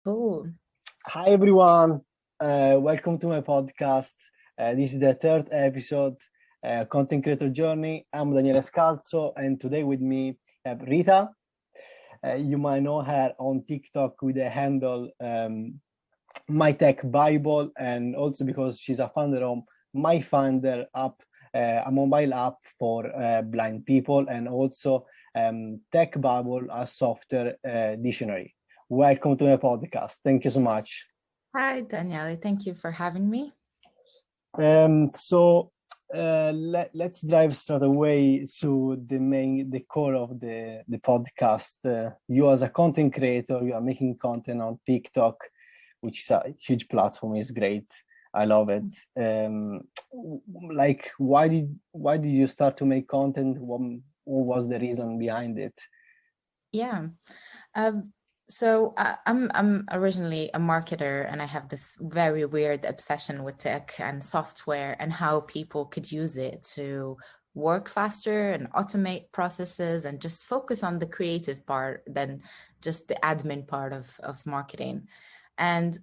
Cool. Hi everyone, welcome to my podcast. This is the third episode, Content Creator Journey. I'm Daniele Scalzo, and today with me I have Rita. You might know her on TikTok with the handle MytechBible, and also because she's a founder of Myfinder app, a mobile app for blind people, and also TechBible, a software dictionary. Welcome to my podcast. Thank you so much. Hi, Daniele. Thank you for having me. Let's dive straight away to the core of the podcast. You as a content creator, you are making content on TikTok, which is a huge platform. It's great. I love it. Why did you start to make content? What was the reason behind it? Yeah. So I'm originally a marketer, and I have this very weird obsession with tech and software and how people could use it to work faster and automate processes and just focus on the creative part than just the admin part of marketing. And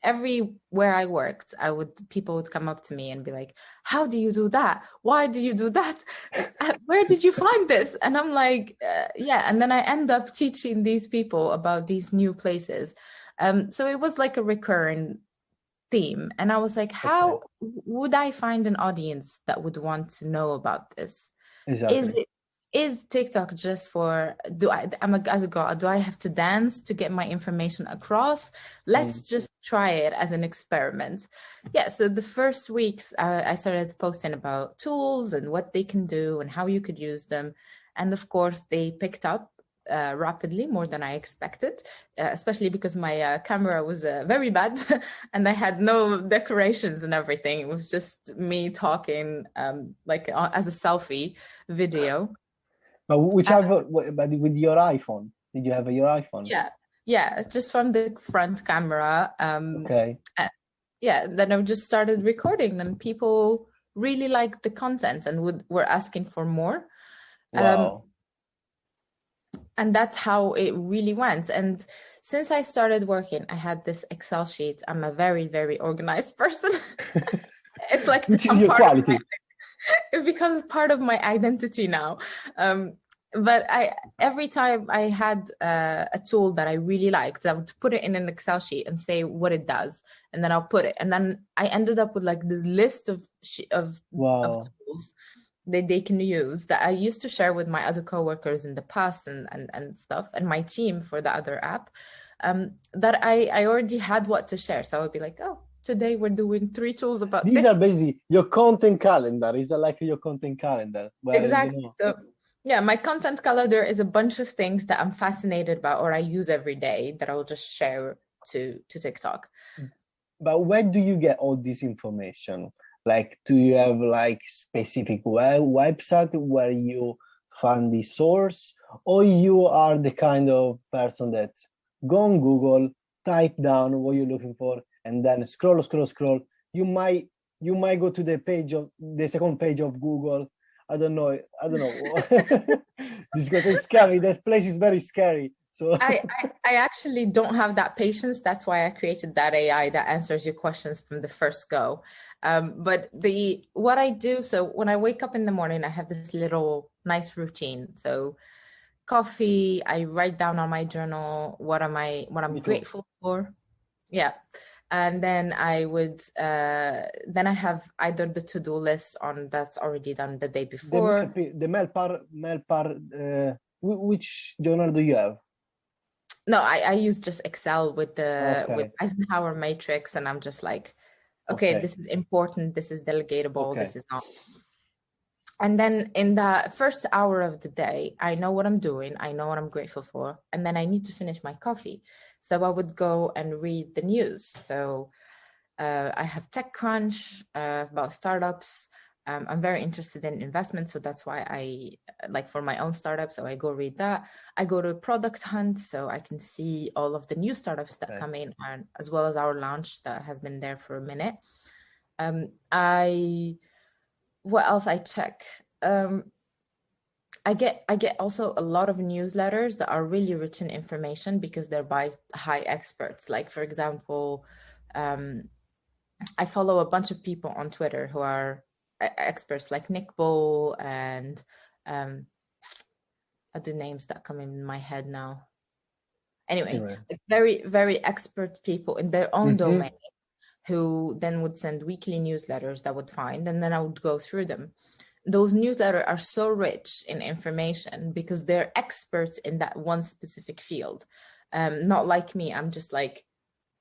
everywhere I worked, people would come up to me and be like, how do you do that? Why do you do that? Where did you find this? And I'm like, yeah. And then I end up teaching these people about these new places. So it was like a recurring theme. And I was like, how would I find an audience that would want to know about this? Exactly. Is TikTok just for, as a girl, do I have to dance to get my information across? Let's just try it as an experiment. Yeah, so the first weeks I started posting about tools and what they can do and how you could use them. And of course, they picked up rapidly, more than I expected, especially because my camera was very bad and I had no decorations and everything. It was just me talking as a selfie video. But but with your iPhone, did you have your iPhone? Yeah, just from the front camera. Okay. Yeah, then I just started recording, and people really liked the content and were asking for more. Wow. And that's how it really went. And since I started working, I had this Excel sheet. I'm a very, very organized person. It's like which is your quality. It becomes part of my identity now. But every time I had a tool that I really liked, I would put it in an Excel sheet and say what it does, and then I'll put it. And then I ended up with like this list of tools that they can use that I used to share with my other coworkers in the past and stuff, and my team for the other app, that I already had what to share. So I would be like, oh, today we're doing 3 tools about These this. are basically your content calendar. Is like your content calendar? Exactly. So, yeah, my content calendar is a bunch of things that I'm fascinated about or I use every day that I'll just share to TikTok. But where do you get all this information? Like, do you have like specific website where you find the source, or you are the kind of person that go on Google, type down what you're looking for, and then scroll. You might go to the second page of Google. I don't know. This is scary. That place is very scary. So I actually don't have that patience. That's why I created that AI that answers your questions from the first go. But what I do, so when I wake up in the morning, I have this little nice routine. So coffee, I write down on my journal what I'm grateful for. Yeah. And then I have either the to-do list on that's already done the day before. The mail part, which journal do you have? No, I use just Excel with Eisenhower matrix, and I'm just like, okay, this is important, this is delegatable, this is not. And then in the first hour of the day, I know what I'm doing, I know what I'm grateful for, and then I need to finish my coffee. So I would go and read the news. So I have TechCrunch about startups. I'm very interested in investment, so that's why I like for my own startup. So I go read that. I go to Product Hunt, so I can see all of the new startups that come in, and as well as our launch that has been there for a minute. What else I check? I get also a lot of newsletters that are really rich in information because they're by high experts. Like, for example, I follow a bunch of people on Twitter who are experts, like Nick Bowl and other names that come in my head now. Anyway, like very, very expert people in their own domain, who then would send weekly newsletters that I would find, and then I would go through them. Those newsletters are so rich in information because they're experts in that one specific field. Not like me. I'm just like,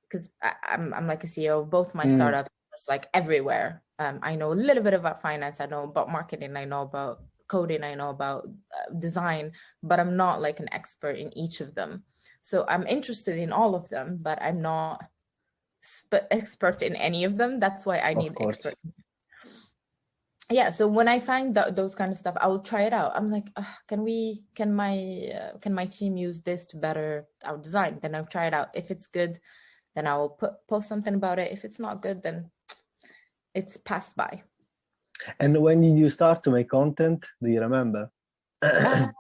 because I'm like a CEO of both my startups. It's like everywhere. I know a little bit about finance. I know about marketing. I know about coding. I know about design, but I'm not like an expert in each of them. So I'm interested in all of them, but I'm not expert in any of them. That's why I need expert. Yeah, so when I find those kind of stuff, I will try it out. I'm like, can my team use this to better our design? Then I'll try it out. If it's good, then I will post something about it. If it's not good, then it's passed by. And when did you start to make content? Do you remember? I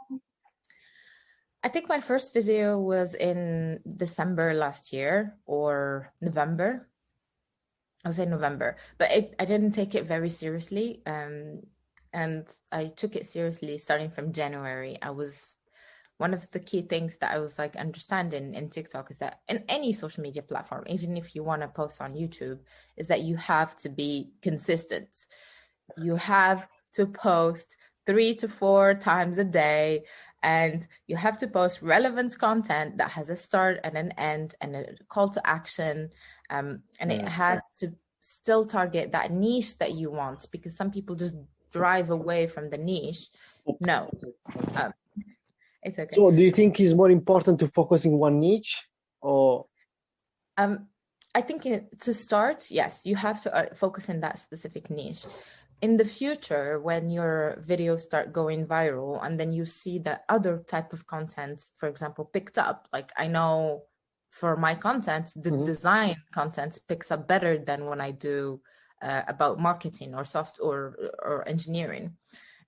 think my first video was in December last year or November. I would say November, but I didn't take it very seriously. And I took it seriously starting from January. One of the key things that I was like understanding in TikTok is that in any social media platform, even if you want to post on YouTube, is that you have to be consistent. You have to post 3 to 4 times a day, and you have to post relevant content that has a start and an end and a call to action. And it has to still target that niche that you want, because some people just drive away from the niche. No. It's okay. So do you think it's more important to focus in one niche, or? I think to start, yes, you have to focus in that specific niche. In the future, when your videos start going viral and then you see that other type of content, for example, picked up, like I know for my content, the design content picks up better than when I do about marketing or or engineering.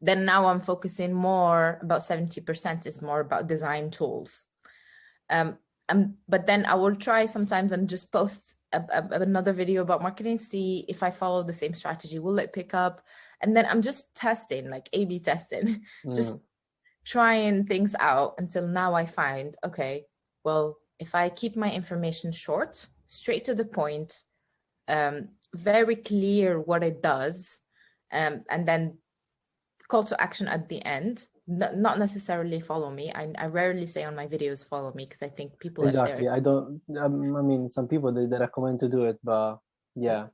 Then now I'm focusing more, about 70% is more about design tools. But then I will try sometimes and just post another video about marketing, see if I follow the same strategy, will it pick up? And then I'm just testing, like A/B testing, just trying things out until now I find, okay, well, if I keep my information short, straight to the point, very clear what it does, and then call to action at the end, not necessarily follow me. I rarely say on my videos follow me, because I think people exactly. I don't. I mean, some people they recommend to do it, but yeah.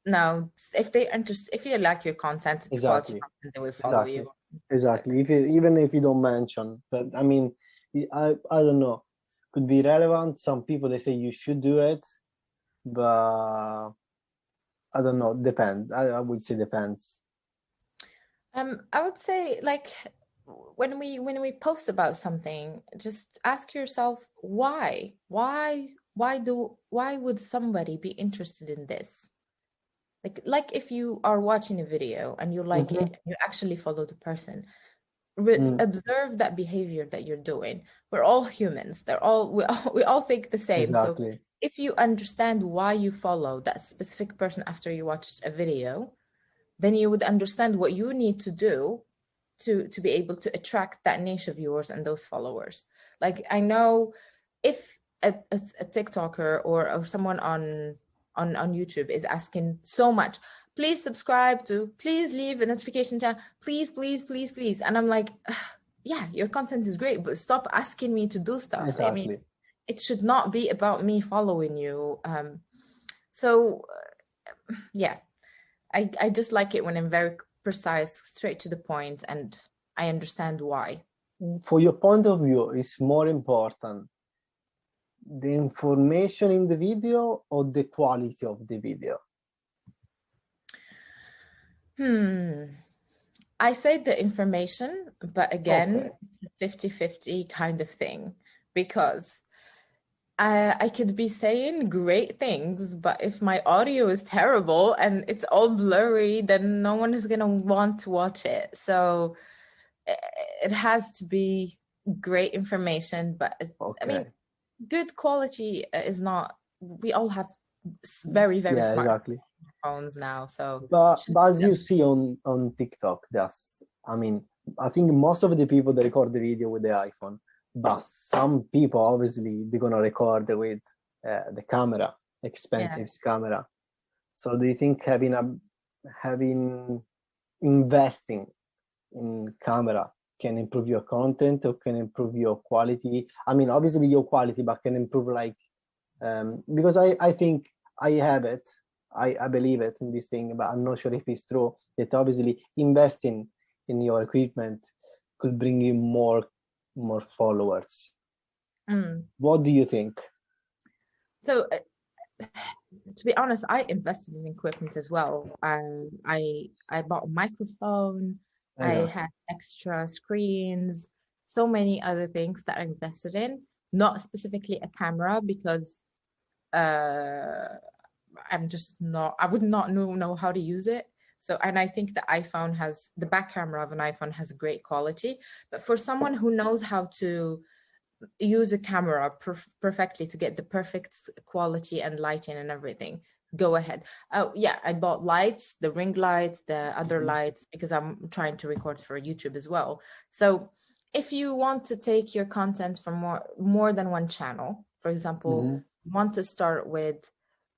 No, if you like your content, it's quality content, they will follow you. Exactly. Even if you don't mention, but I mean, I don't know. Could be relevant. Some people they say you should do it, but I don't know. Depends. I would say depends. I would say, like, when we post about something, just ask yourself why would somebody be interested in this? Like if you are watching a video and you like it, you actually follow the person. Observe that behavior that you're doing. We're all humans. We all think the same. Exactly. So if you understand why you follow that specific person after you watched a video, then you would understand what you need to do to be able to attract that niche of yours and those followers. Like, I know if a TikToker or someone on YouTube is asking so much, please subscribe to, please leave a notification channel, please, please, please, please. And I'm like, yeah, your content is great, but stop asking me to do stuff. Exactly. I mean, it should not be about me following you. So yeah, I just like it when I'm very precise, straight to the point, and I understand why. For your point of view, is more important the information in the video or the quality of the video? I say the information, but again, 50-50 kind of thing, because I could be saying great things, but if my audio is terrible and it's all blurry, then no one is going to want to watch it. So it has to be great information, but I mean, good quality is not. We all have very, very smart exactly. phones now, so. But as you see on TikTok, I think most of the people that record the video with the iPhone, but some people obviously they're gonna record with the camera, expensive camera. So do you think investing in camera can improve your content or can improve your quality? I mean, obviously your quality, but can improve because I think I have it. I believe it in this thing, but I'm not sure if it's true that obviously investing in your equipment could bring you more followers. What do you think? So to be honest, I invested in equipment as well. I bought a microphone. I had extra screens, so many other things that I invested in. Not specifically a camera because I'm just not. I would not know how to use it. So, and I think the back camera of an iPhone has great quality. But for someone who knows how to use a camera perfectly to get the perfect quality and lighting and everything, go ahead. Oh yeah, I bought lights, the ring lights, the other lights, because I'm trying to record for YouTube as well. So if you want to take your content from more than one channel, for example, you want to start with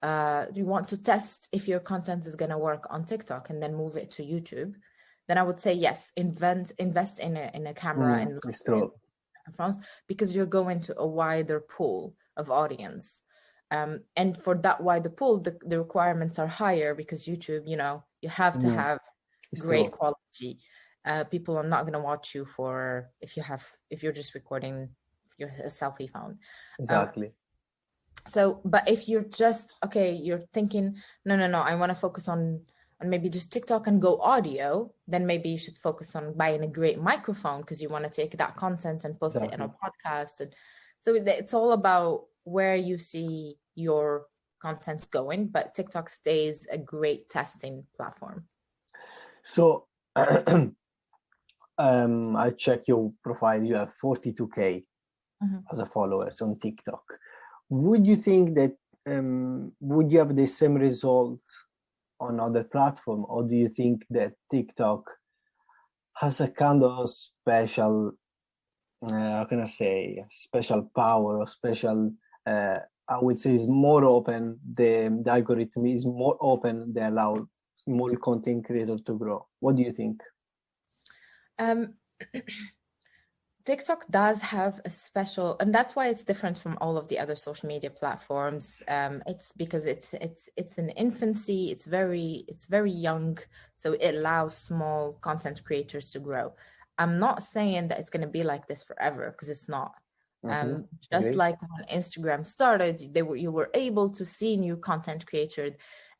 you want to test if your content is going to work on TikTok and then move it to YouTube, then I would say yes, invest in a camera and microphones, because you're going to a wider pool of audience. And for that wider pool, the requirements are higher because YouTube, you have to have great quality. People are not going to watch you if you're just recording your selfie phone. Exactly. So, but if you're just, you're thinking, no, I want to focus on maybe just TikTok and go audio, then maybe you should focus on buying a great microphone because you want to take that content and post it in a podcast. And so it's all about where you see your content going, but TikTok stays a great testing platform. So I check your profile, you have 42K as a followers on TikTok. Would you think that would you have the same result on other platform, or do you think that TikTok has a kind of special how can I say special power or special I would say is more open, the algorithm is more open, they allow small content creators to grow? What do you think? TikTok does have a special, and that's why it's different from all of the other social media platforms. It's because it's in infancy. It's very young, so it allows small content creators to grow. I'm not saying that it's going to be like this forever, because it's not. Just like when Instagram started, you were able to see new content creators,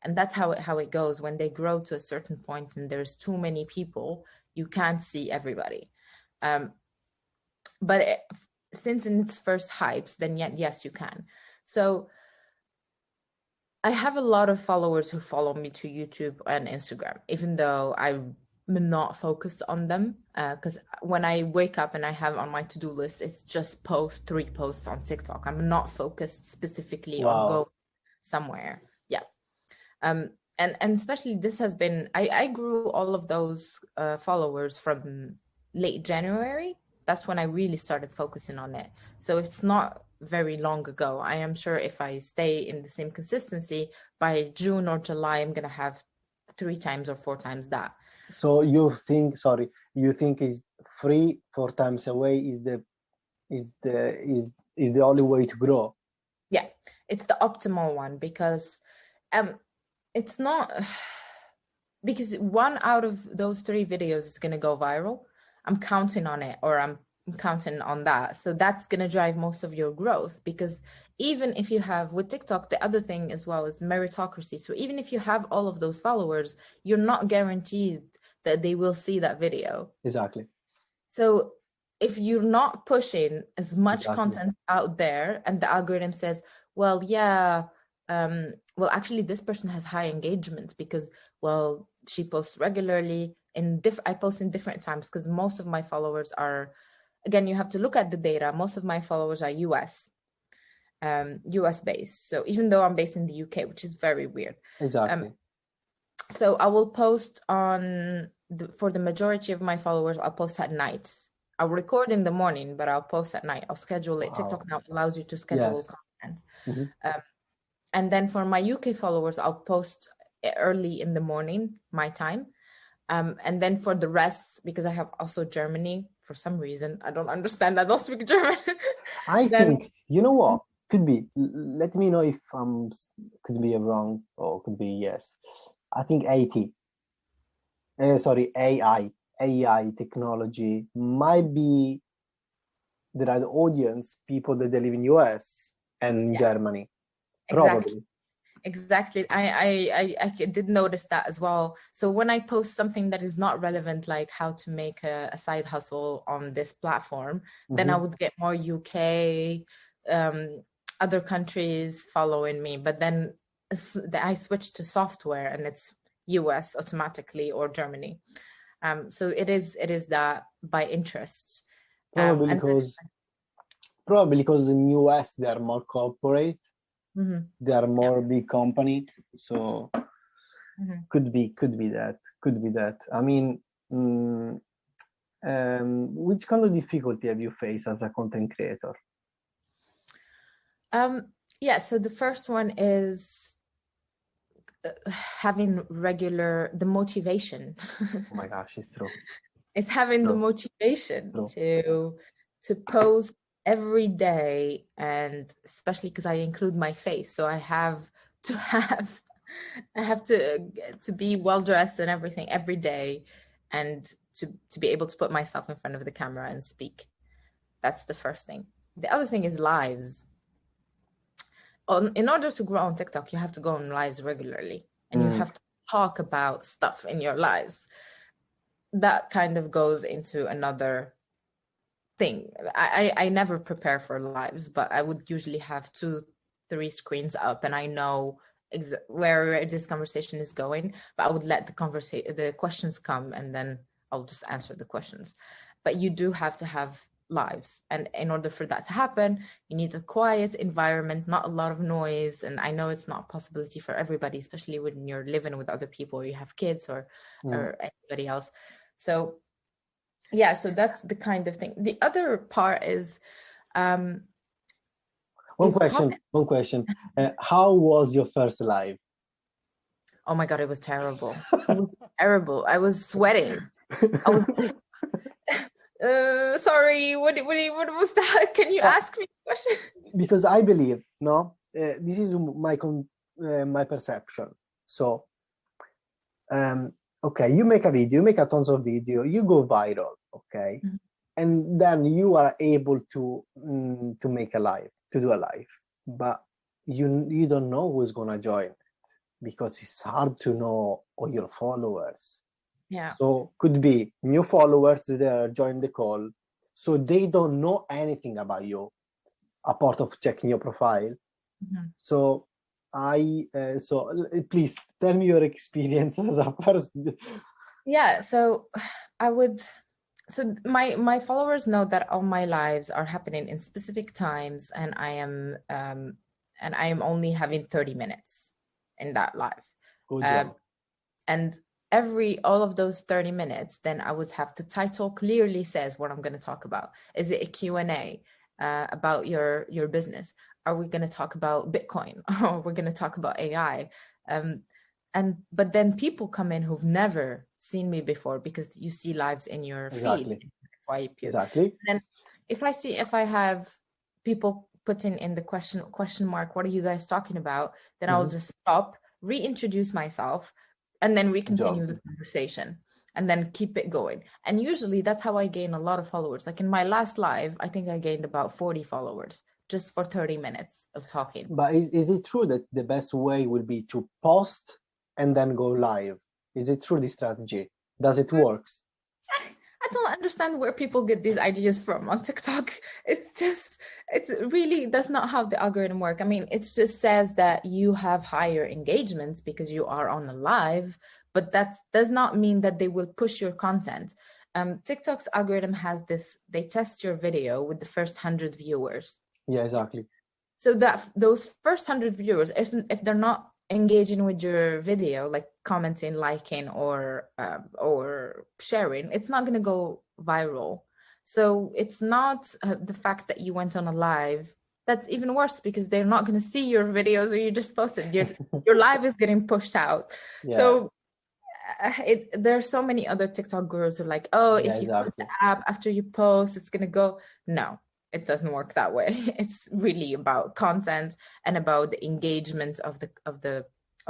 and that's how it goes. When they grow to a certain point and there's too many people, you can't see everybody. But since in its first hypes, then yes, you can. So I have a lot of followers who follow me to YouTube and Instagram, even though I'm not focused on them. Because when I wake up and I have on my to-do list, it's just 3 posts on TikTok. I'm not focused specifically on go somewhere. Yeah. And especially this has been, I grew all of those followers from late January. That's when I really started focusing on it. So it's not very long ago. I am sure if I stay in the same consistency, by June or July, I'm going to have 3 times or 4 times that. So you think is 3-4 times away is the only way to grow? Yeah, it's the optimal one, because it's not, because 1 out of those 3 videos is going to go viral. I'm counting on it, or I'm counting on that. So that's going to drive most of your growth, because even if you have, with TikTok, the other thing as well is meritocracy. So even if you have all of those followers, you're not guaranteed that they will see that video. Exactly. So if you're not pushing as much content out there, and the algorithm says, well, yeah, well, actually this person has high engagement because, well, she posts regularly, I post in different times because most of my followers are, again, you have to look at the data. Most of my followers are US based. So even though I'm based in the UK, which is very weird. Exactly. So I will post for the majority of my followers, I'll post at night. I'll record in the morning, but I'll post at night. I'll schedule it. Wow. TikTok now allows you to schedule Yes. content. And then for my UK followers, I'll post early in the morning, my time. And then for the rest, because I have also Germany, for some reason, I don't understand, I don't speak German. I think, you know what? Could be, let me know if could be wrong or could be yes. I think AI technology might be there are the audience, people that they live in US and Germany. Probably. Exactly. I did notice that as well. So when I post something that is not relevant, like how to make a side hustle on this platform, then I would get more UK, other countries following me. But then I switched to software and it's US automatically or Germany. So it is that by interest. Probably because in US they are more corporate. They are more big company, so could be that. I mean, which kind of difficulty have you faced as a content creator? So the first one is having the motivation. Oh my gosh, it's true. It's having the motivation to post every day, and especially because I include my face, so I have to be well dressed and everything every day, and to be able to put myself in front of the camera and speak. That's the first thing. The other thing is lives. In order to grow on TikTok, you have to go on lives regularly, and you have to talk about stuff in your lives. That kind of goes into another thing. I never prepare for lives, but I would usually have 2-3 screens up, and I know where this conversation is going, but I would let the questions come, and then I'll just answer the questions. But you do have to have lives, and in order for that to happen, you need a quiet environment, not a lot of noise. And I know it's not a possibility for everybody, especially when you're living with other people, or you have kids or anybody else. So so that's the kind of thing. The other part is one question. How was your first live? Oh my God, it was terrible. It was terrible. I was sweating. I was sorry, what was that? Can you ask me a question? Because I believe, this is my perception. So, okay, you make a video, you make a tons of video, you go viral, okay, and then you are able to make a live, to do a live, but you don't know who's gonna join it, because it's hard to know all your followers. So could be new followers that join the call, so they don't know anything about you apart of checking your profile. So so please tell me your experience as a person. So so my followers know that all my lives are happening in specific times, and I am only having 30 minutes in that live. Good job. And all of those 30 minutes, then I would have the title clearly says what I'm going to talk about. Is it a Q&A about your business? Are we going to talk about Bitcoin? Or we're going to talk about AI? But then people come in who've never seen me before, because you see lives in your feed. Exactly. And if I have people putting in the question mark, what are you guys talking about? Then I'll just stop, reintroduce myself, and then we continue the conversation, and then keep it going. And usually that's how I gain a lot of followers. Like in my last live, I think I gained about 40 followers just for 30 minutes of talking. But is it true that the best way will be to post and then go live? Is it true, this strategy? Does it work? At don't understand where people get these ideas from on TikTok. It's really, that's not how the algorithm work. I mean, it just says that you have higher engagements because you are on a live, but that does not mean that they will push your content. TikTok's algorithm has this, they test your video with the first 100 viewers. Yeah, exactly. So that those first 100 viewers, if they're not engaging with your video, like commenting, liking, or sharing, it's not going to go viral. So it's not the fact that you went on a live. That's even worse because they're not going to see your videos or you just posted. Your live is getting pushed out. Yeah. So there are so many other TikTok gurus who are like, oh, Yeah, if you exactly. quit the app after you post, it's going to go. No, it doesn't work that way. It's really about content and about the engagement of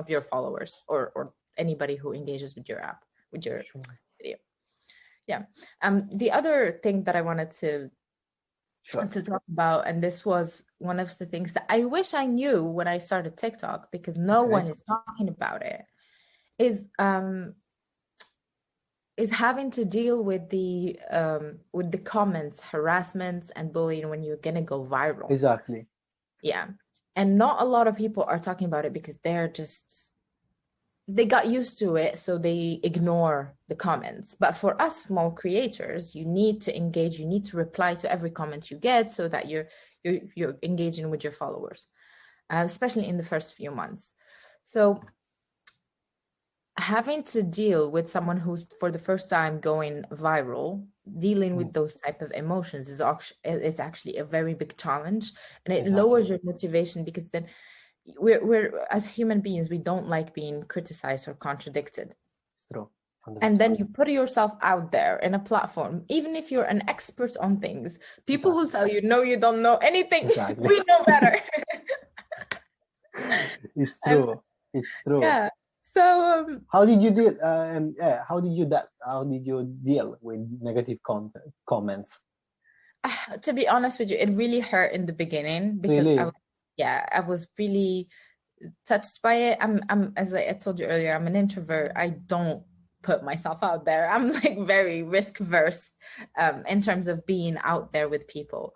your followers or anybody who engages with your app, with your video. Yeah. The other thing that I wanted to talk about, and this was one of the things that I wish I knew when I started TikTok, because no one is talking about it, is having to deal with the comments, harassments, and bullying when you're gonna go viral. Exactly. Yeah. And not a lot of people are talking about it because they got used to it, so they ignore the comments. But for us small creators, you need to engage, you need to reply to every comment you get so that you're engaging with your followers, especially in the first few months. So having to deal with someone who's for the first time going viral, dealing with those type of emotions is actually a very big challenge, and it lowers your motivation, because then we're as human beings, we don't like being criticized or contradicted. It's true. 100%. And then you put yourself out there in a platform, even if you're an expert on things, people will tell you, no, you don't know anything. We know better. It's true. It's true. Yeah. So how did you deal? How did you deal with negative comments? To be honest with you, it really hurt in the beginning because Really? I was really touched by it. I'm as I told you earlier, I'm an introvert. I don't put myself out there. I'm like very risk averse in terms of being out there with people.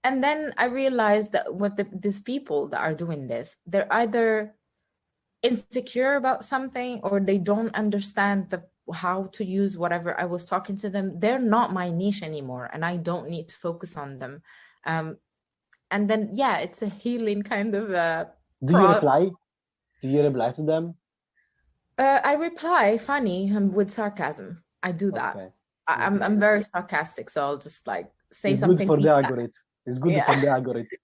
And then I realized that these people that are doing this, they're either insecure about something or they don't understand how to use whatever I was talking to them. They're not my niche anymore, and I don't need to focus on them. And then it's a healing kind of Do you reply to them? I reply funny with sarcasm. I do that. Okay. I'm very sarcastic, so I'll just like say it's something. Good for the algorithm. It's good for the algorithm.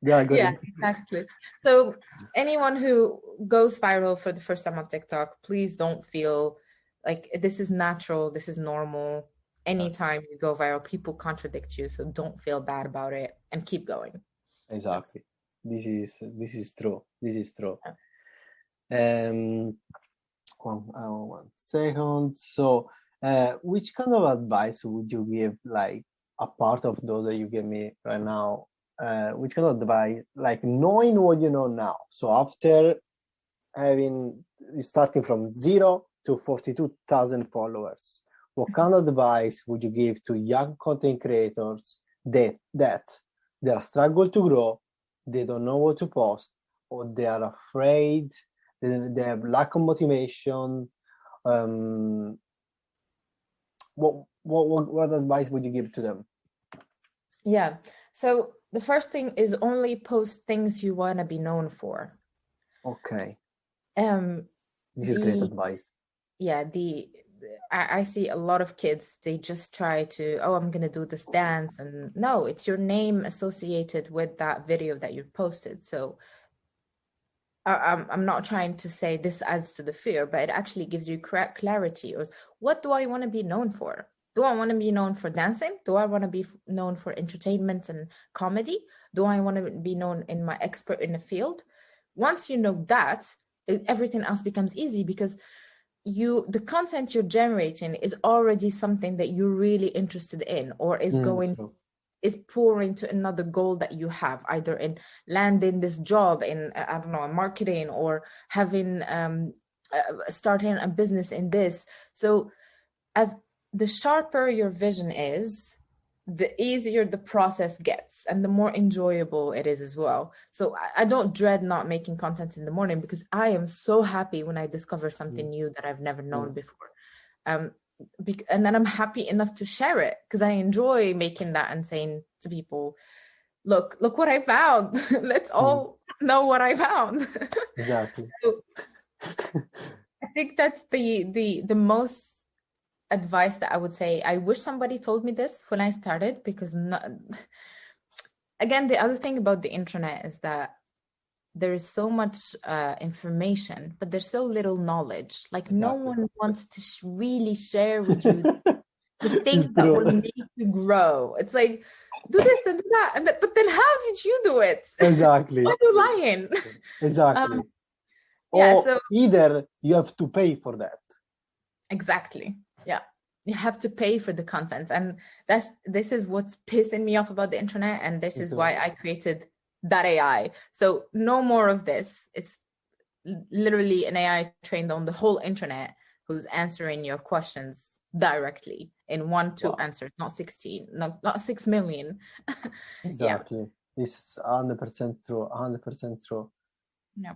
Yeah, exactly. So anyone who goes viral for the first time on TikTok, please don't feel like this is natural. This is normal. Anytime you go viral, people contradict you. So don't feel bad about it and keep going. Exactly. This is true. This is true. One second. So which kind of advice would you give, like apart of those that you gave me right now? Which kind of advice, like knowing what you know now, so after starting from 0 to 42,000 followers, what kind of advice would you give to young content creators that they are struggle to grow, they don't know what to post, or they are afraid, they have lack of motivation? What advice would you give to them? Yeah, so the first thing is only post things you want to be known for. Okay. This is great advice. Yeah, I see a lot of kids, they just try to, I'm going to do this dance, and no, it's your name associated with that video that you posted. So I'm not trying to say this adds to the fear, but it actually gives you correct clarity. Or what do I want to be known for? Do I want to be known for dancing? Do I want to be known for entertainment and comedy? Do I want to be known in my expert in the field? Once you know that, everything else becomes easy, because the content you're generating is already something that you're really interested in, or is pouring to another goal that you have, either in landing this job in, I don't know, marketing, or having starting a business in this. So as the sharper your vision is, the easier the process gets and the more enjoyable it is as well. So I don't dread not making content in the morning, because I am so happy when I discover something new that I've never known before. And then I'm happy enough to share it, because I enjoy making that and saying to people, look what I found. Let's all know what I found. Exactly. So I think that's the most advice that I would say. I wish somebody told me this when I started, because again, the other thing about the internet is that there is so much information, but there's so little knowledge. Like no one wants to really share with you the things that will make you grow. It's like, do this and do that, but then how did you do it? Exactly. Why are you lying? Exactly. Yeah, or so either you have to pay for that. exactly. Yeah. You have to pay for the content. And this is what's pissing me off about the internet. And this is why I created that AI. So no more of this. It's literally an AI trained on the whole internet who's answering your questions directly in 1-2 answers, not 16, not 6 million. Exactly. Yeah. It's 100% true. 100% true. Yeah.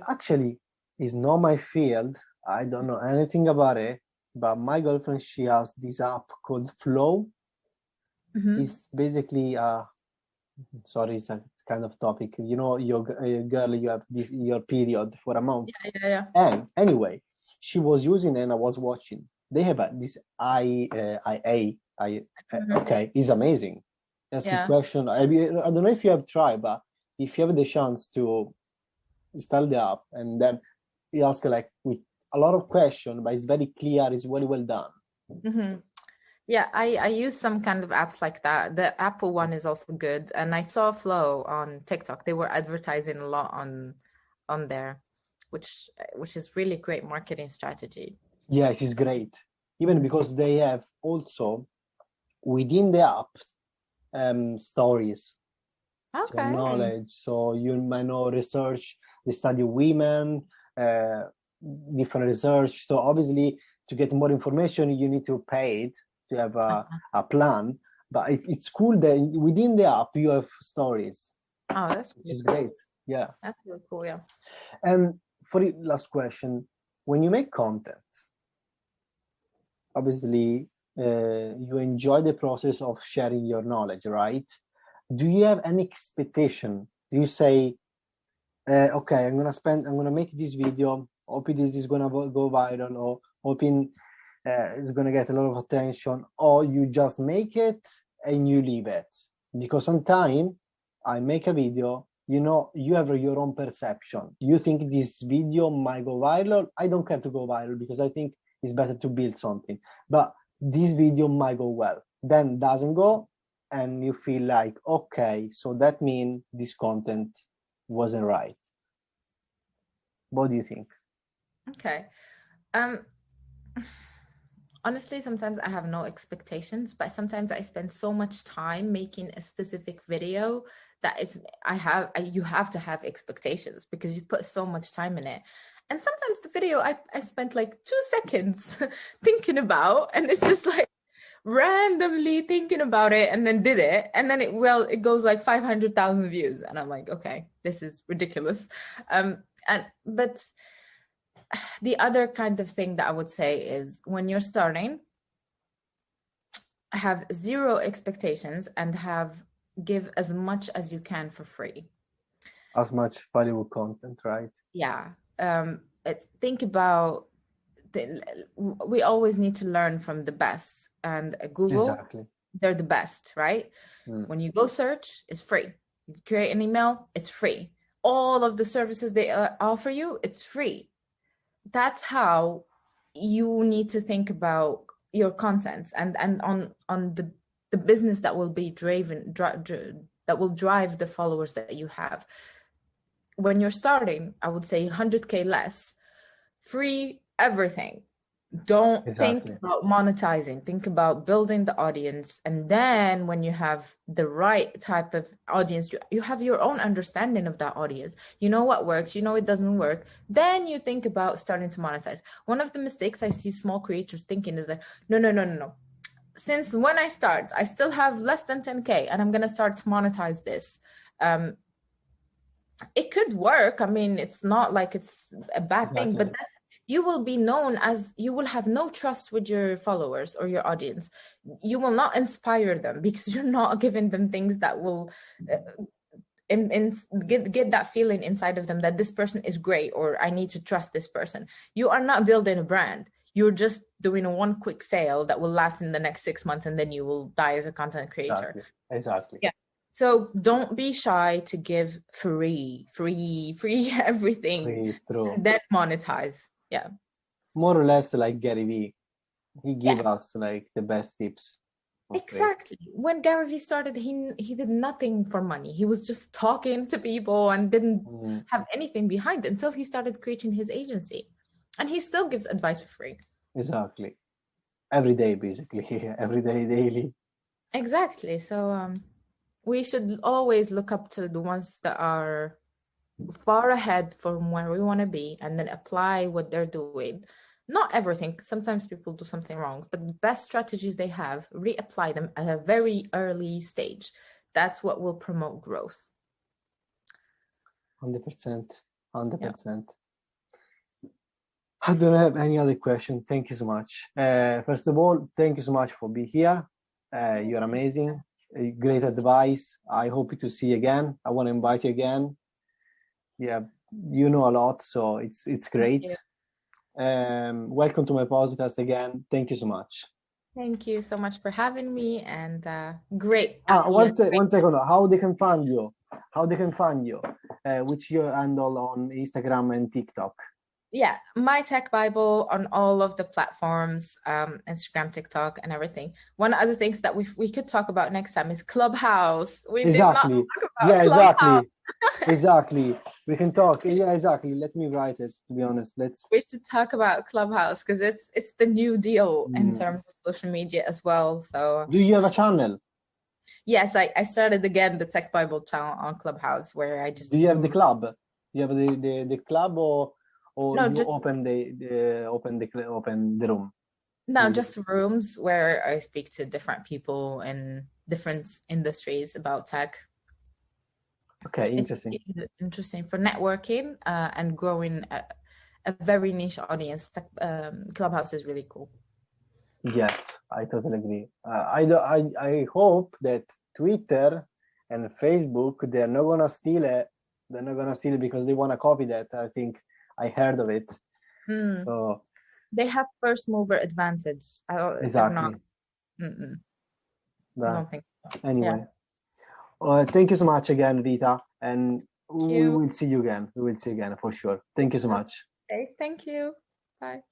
Actually, it's not my field. I don't know anything about it. But my girlfriend, she has this app called Flow. It's basically sorry, it's a kind of topic. You know, your girl, you have your period for a month. Yeah. And anyway, she was using it and I was watching. They have this okay, it's amazing. Ask a question. I don't know if you have tried, but if you have the chance to install the app and then you ask like with a lot of questions, but it's very clear, it's very well done. Yeah, I use some kind of apps like that. The Apple one is also good. And I saw Flow on TikTok. They were advertising a lot on there, which is really great marketing strategy. Yes, it's great. Even because they have also within the apps stories. Okay. So knowledge. So you might know research, they study women, different research. So obviously to get more information, you need to pay it to have a plan. But it's cool that within the app you have stories. Oh, that's which is great. Yeah. That's really cool, yeah. And for the last question, when you make content, obviously you enjoy the process of sharing your knowledge, right? Do you have any expectation? Do you say, okay, I'm gonna make this video, hoping this is gonna go viral, or hoping it's gonna get a lot of attention, or you just make it and you leave it? Because sometimes I make a video, you have your own perception. You think this video might go viral. I don't care to go viral because I think it's better to build something. But this video might go well, then doesn't go, and you feel like, okay, so that means this content wasn't right. What do you think? Okay. Honestly, sometimes I have no expectations, but sometimes I spend so much time making a specific video that you have to have expectations because you put so much time in it. And sometimes the video I spent like 2 seconds thinking about, and it's just like randomly thinking about it and then did it. And then it goes like 500,000 views. And I'm like, okay, this is ridiculous. But the other kind of thing that I would say is when you're starting, have zero expectations and give as much as you can for free. As much valuable content, right? Yeah. Think about we always need to learn from the best, and Google, exactly. They're the best, right? When you go search, it's free. You create an email, it's free. All of the services they offer you, it's free. That's how you need to think about your content and on the business that will be that will drive the followers that you have. When you're starting, I would say 100K less, free everything. Don't think Exactly. about monetizing. Think about building the audience. And then when you have the right type of audience, you have your own understanding of that audience. You know what works, you know it doesn't work. Then you think about starting to monetize. One of the mistakes I see small creators thinking is that, no. Since when I start, I still have less than 10K and I'm going to start to monetize this. It could work. I mean, it's not like it's a bad thing, but Exactly. you will be known as, you will have no trust with your followers or your audience. You will not inspire them because you're not giving them things that will get that feeling inside of them that this person is great or I need to trust this person. You are not building a brand. You're just doing a one quick sale that will last in the next 6 months and then you will die as a content creator. Exactly. Yeah. So don't be shy to give free everything. It's true. And then monetize. Yeah. More or less like Gary Vee. He give us like the best tips. Exactly. When Gary Vee started, he did nothing for money. He was just talking to people and didn't have anything behind it until he started creating his agency. And he still gives advice for free. Exactly. Every day, basically. Every day, daily. Exactly. So we should always look up to the ones that are far ahead from where we want to be and then apply what they're doing. Not everything. Sometimes people do something wrong, but the best strategies they have, reapply them at a very early stage. That's what will promote growth. 100%. 100%. I don't have any other question. Thank you so much. First of all, thank you so much for being here. You're amazing. Great advice. I hope to see you again. I want to invite you again. Yeah, you know a lot, so it's great. Welcome to my podcast again. Thank you so much. Thank you so much for having me, and great. One second. How they can find you? Which you handle on Instagram and TikTok? Yeah, MytechBible on all of the platforms, Instagram, TikTok, and everything. One of the things that we could talk about next time is Clubhouse. We did not talk about Clubhouse. Exactly. We can talk. Yeah, exactly. Let me write it. To be honest, we should talk about Clubhouse because it's the new deal in terms of social media as well. So, do you have a channel? Yes, I started again the Tech Bible channel on Clubhouse where I just. Do you have the club? Do you have the club or no, you just open the room? No, just rooms where I speak to different people in different industries about tech. Okay, interesting. It's interesting for networking and growing a very niche audience. Clubhouse is really cool. Yes, I totally agree. I hope that Twitter and Facebook, they're not gonna steal it. They're not gonna steal it because they want to copy that. I think I heard of it. So they have first mover advantage. Exactly. I don't think so. Anyway, thank you so much again, Ghita, and we will see you again. We will see you again for sure. Thank you so much. Okay, thank you. Bye.